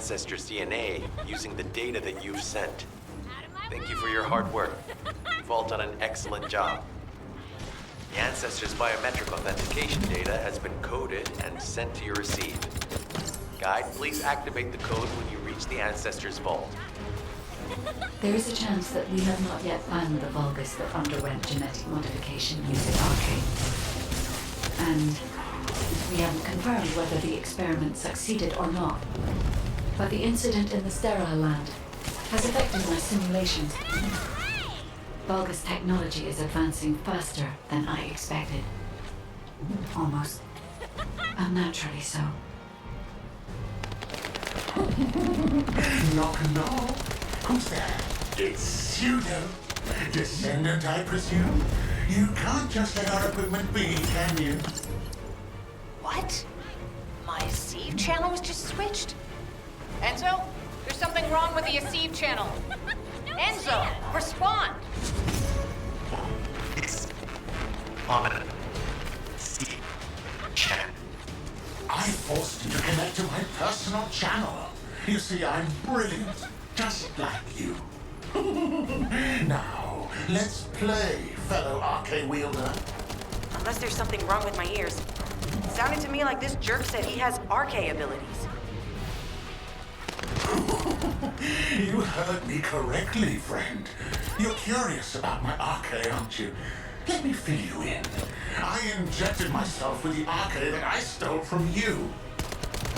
ancestors' DNA using the data that you've sent. Thank you for your hard work. You've all done an excellent job. The ancestors' biometric authentication data has been coded and sent to your receive. Guide, please activate the code when you reach the ancestors' vault. There is a chance that we have not yet found the Vulgus that underwent genetic modification using arcane. And we haven't confirmed whether the experiment succeeded or not. But the incident in the sterile land has affected my simulations. Vulgus technology is advancing faster than I expected. Almost unnaturally so. Knock, knock. Who's there? It's Pseudo. Descendant, I presume? You can't just let our equipment be, can you? What? My receive channel was just switched? Enzo, there's something wrong with the receive channel. Enzo, respond! It's on see chat. I forced you to connect to my personal channel. You see, I'm brilliant, just like you. Now, let's play, fellow arcane wielder. Unless there's something wrong with my ears. It sounded to me like this jerk said he has arcane abilities. You heard me correctly, friend. You're curious about my arcane, aren't you? Let me fill you in. I injected myself with the arcane that I stole from you.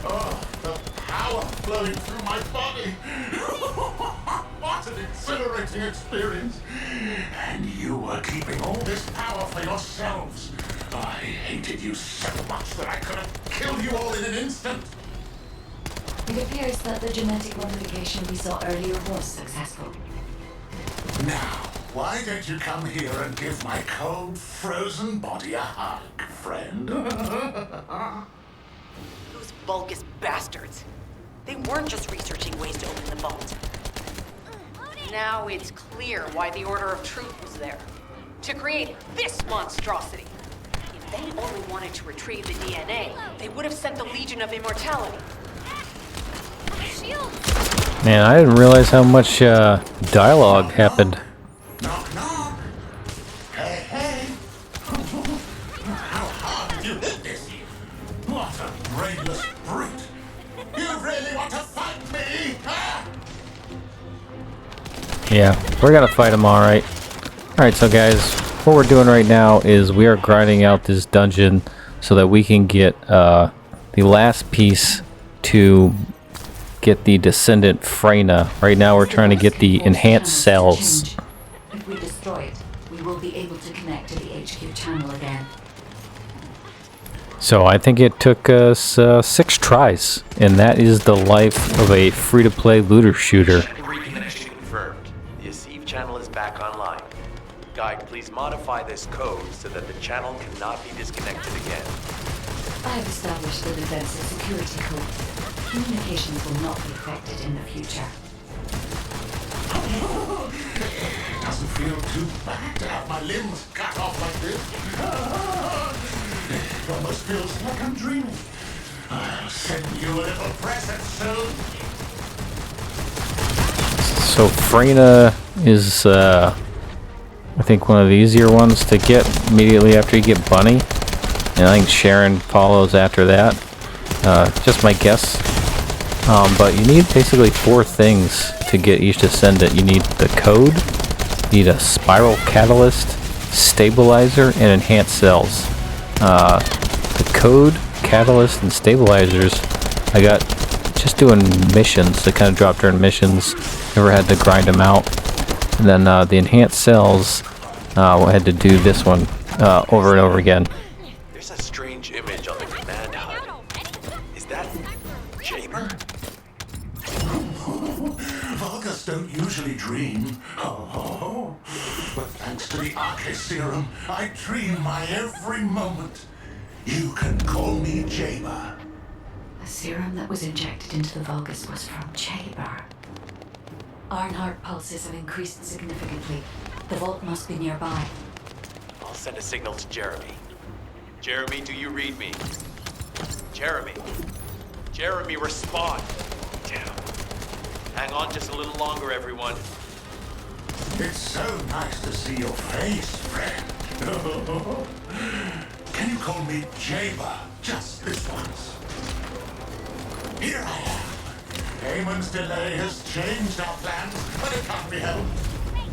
Oh, the power flowing through my body. What an exhilarating experience. And you were keeping all this power for yourselves. I hated you so much that I could have killed you all in an instant. It appears that the genetic modification we saw earlier was successful. Now, why don't you come here and give my cold, frozen body a hug, friend? Those Vulgus bastards. They weren't just researching ways to open the vault. Now it's clear why the Order of Truth was there. To create this monstrosity. If they only wanted to retrieve the DNA, they would have sent the Legion of Immortality. Man, I didn't realize how much dialogue happened. Knock, knock. Hey, hey. How hard did you hit this? What a brainless brute. You really want to fight me, huh? Yeah, we're gonna fight him alright. Alright, so guys, what we're doing right now is we are grinding out this dungeon so that we can get the last piece to get the Descendant Freyna. Right now we're trying to get the enhanced cells. If we destroy it, we will be able to connect to the HQ channel again. So I think it took us 6 tries, and that is the life of a free-to-play looter shooter. Reconnection confirmed. The receive channel is back online. Guide, please modify this code so that the channel cannot be disconnected again. I have established the defensive security code. Communications will not be affected in the future. It doesn't feel too bad to have my limbs cut off like this. It almost feels like I'm dreaming. I'll send you a little present soon. So Freyna is, I think, one of the easier ones to get immediately after you get Bunny. And I think Sharon follows after that. Just my guess. But you need basically 4 things to get each Descendant. You need the code, you need a spiral catalyst, stabilizer, and enhanced cells. The code, catalyst, and stabilizers I got just doing missions. They kind of dropped during missions. Never had to grind them out. And then the enhanced cells, I had to do this one over and over again. There's a strange image on the command HUD. Is that Jaber? Vulgus don't usually dream. Oh, but thanks to the Arche Serum, I dream my every moment. You can call me Jaber. The serum that was injected into the Vulgus was from Jaber. Ironheart pulses have increased significantly. The vault must be nearby. I'll send a signal to Jeremy. Jeremy, do you read me? Jeremy. Jeremy, respond. Damn. Hang on just a little longer, everyone. It's so nice to see your face, friend. Can you call me Jaber just this once? Here I am. Eamon's delay has changed our plans, but it can't be helped.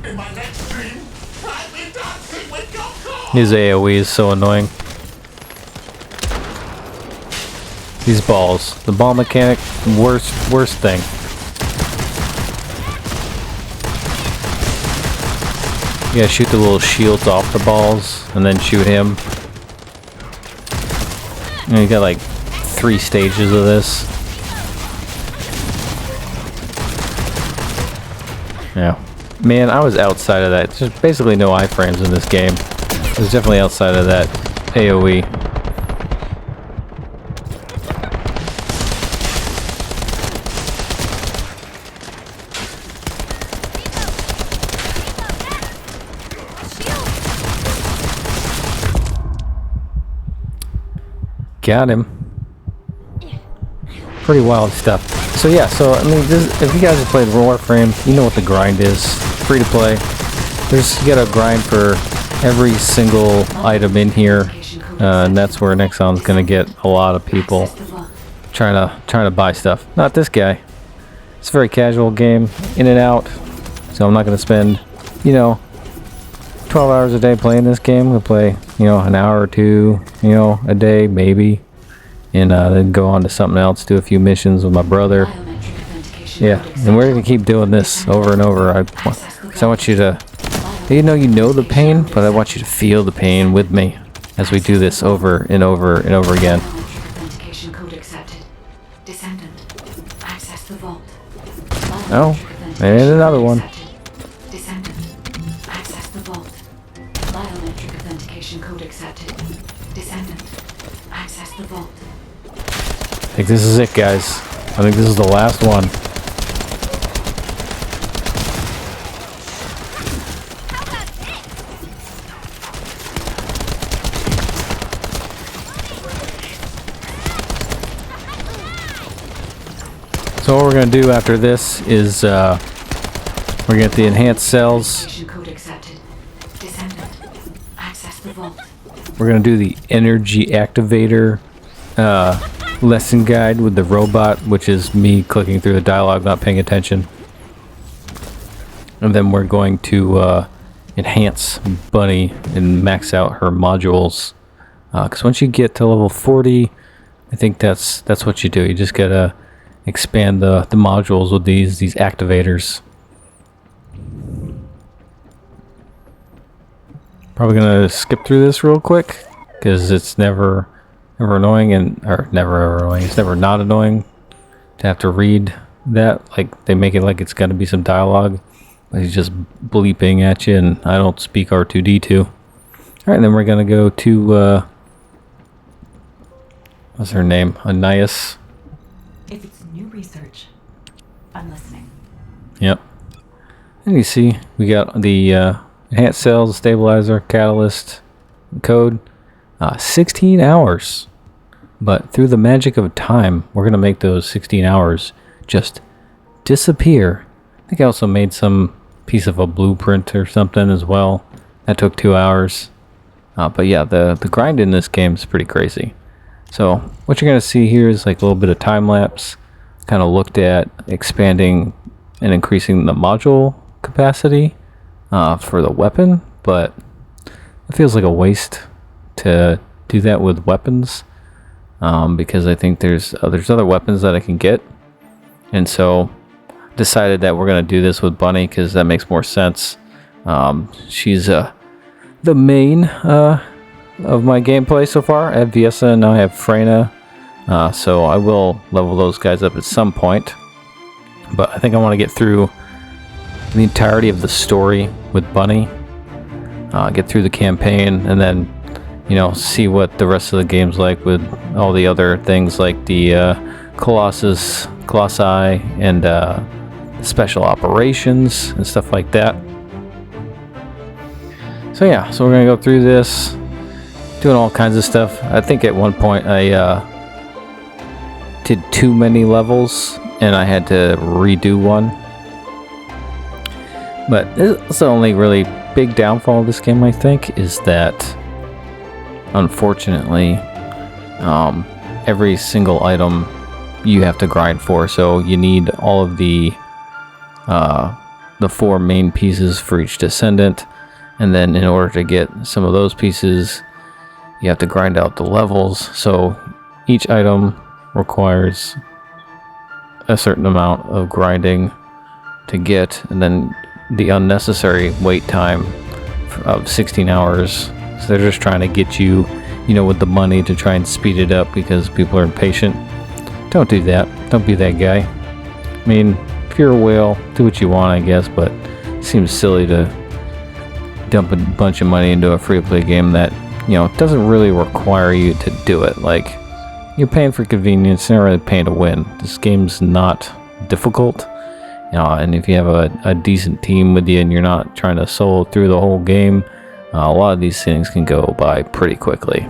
In my next dream, I'll be dancing with your core! His AoE is so annoying. These balls. The ball mechanic, worst thing. You gotta shoot the little shields off the balls, and then shoot him. And you got like 3 stages of this. Yeah. Man, I was outside of that. There's basically no iframes in this game. I was definitely outside of that AoE. Got him. Pretty wild stuff. So yeah, I mean, if you guys have played Warframe, you know what the grind is. Free to play. You gotta grind for every single item in here, and that's where Nexon's gonna get a lot of people trying to buy stuff. Not this guy. It's a very casual game, in and out. So I'm not gonna spend, 12 hours a day playing this game. We'll play, an hour or two, a day maybe, and then go on to something else, do a few missions with my brother. Yeah, and we're gonna keep doing this over and over. Because I want you to, you know the pain, but I want you to feel the pain with me as we do this over and over and over again. Authentication code accepted. Descendant. Access the vault. Oh, and another one. Descendant. Access the vault. Biometric authentication code accepted. Descendant. Access the vault. I think this is it, guys. I think this is the last one. So what we're going to do after this is we're going to get the enhanced cells. Code accepted. Descendant. Access the vault. We're going to do the energy activator lesson guide with the robot, which is me clicking through the dialogue, not paying attention. And then we're going to enhance Bunny and max out her modules. Because once you get to level 40, I think that's what you do. You just gotta expand the modules with these activators. Probably gonna skip through this real quick because it's never annoying, or never annoying. It's never not annoying to have to read that. Like, they make it like it's gonna be some dialogue, but he's just bleeping at you, and I don't speak R2D2. All right, then we're gonna go to what's her name? Anais. If it's new research, I'm listening. Yep. And you see, we got the enhanced cells, stabilizer, catalyst, code. 16 hours. But through the magic of time, we're going to make those 16 hours just disappear. I think I also made some piece of a blueprint or something as well. That took 2 hours. But yeah, the grind in this game is pretty crazy. So what you're going to see here is like a little bit of time lapse. Kind of looked at expanding and increasing the module capacity for the weapon, but it feels like a waste to do that with weapons, because I think there's other weapons that I can get, and so decided that we're going to do this with Bunny because that makes more sense. She's the main of my gameplay so far. I have Viesa and now I have Freyna, so I will level those guys up at some point, but I think I want to get through the entirety of the story with Bunny, get through the campaign, and then see what the rest of the game's like with all the other things like the Colossi and special operations and stuff like that. So yeah, so we're gonna go through this, doing all kinds of stuff. I think at one point I did too many levels and I had to redo one. But it's the only really big downfall of this game, I think, is that unfortunately, every single item you have to grind for. So you need all of the 4 main pieces for each Descendant, and then in order to get some of those pieces, you have to grind out the levels. So each item requires a certain amount of grinding to get, and then the unnecessary wait time of 16 hours. So they're just trying to get you, with the money to try and speed it up because people are impatient. Don't do that. Don't be that guy. I mean, if you're a whale, do what you want, I guess, but it seems silly to dump a bunch of money into a free-to-play game that, doesn't really require you to do it. Like, you're paying for convenience, you're not really paying to win. This game's not difficult. And if you have a decent team with you and you're not trying to solo through the whole game, a lot of these things can go by pretty quickly.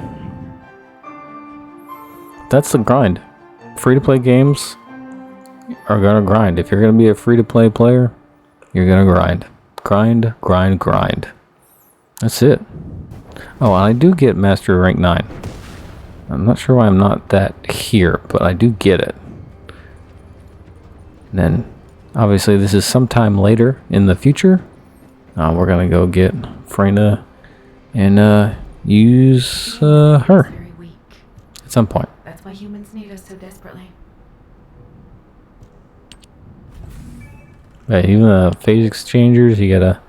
That's the grind. Free-to-play games are gonna grind. If you're gonna be a free-to-play player, you're gonna grind. Grind, grind, grind. That's it. Oh, and I do get Master Rank 9. I'm not sure why I'm not that here, but I do get it. And then, obviously, this is sometime later in the future. We're gonna go get Freyna and use her Very weak. at some point. That's why humans need us so desperately. Right, even the phase exchangers, you gotta.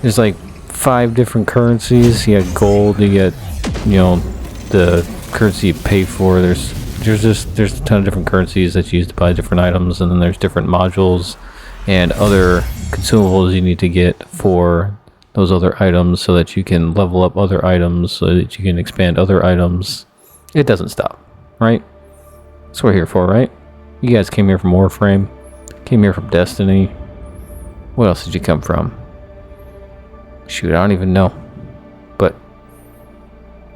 There's like 5 different currencies. You got gold. You get, the currency you pay for. There's a ton of different currencies that's used to buy different items, and then there's different modules and other consumables you need to get for those other items, so that you can level up other items, so that you can expand other items. It doesn't stop, right? That's what we're here for, right? You guys came here from Warframe, came here from Destiny. What else did you come from? Shoot, I don't even know. But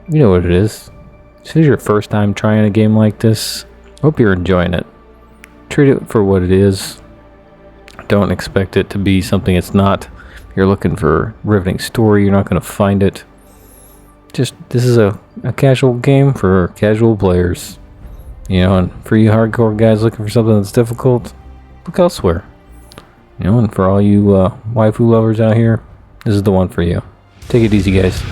you know what it is. If this is your first time trying a game like this, hope you're enjoying it. Treat it for what it is. Don't expect it to be something it's not. If you're looking for riveting story, you're not going to find it. Just, this is a casual game for casual players. And for you hardcore guys looking for something that's difficult, look elsewhere. And for all you waifu lovers out here, this is the one for you. Take it easy, guys.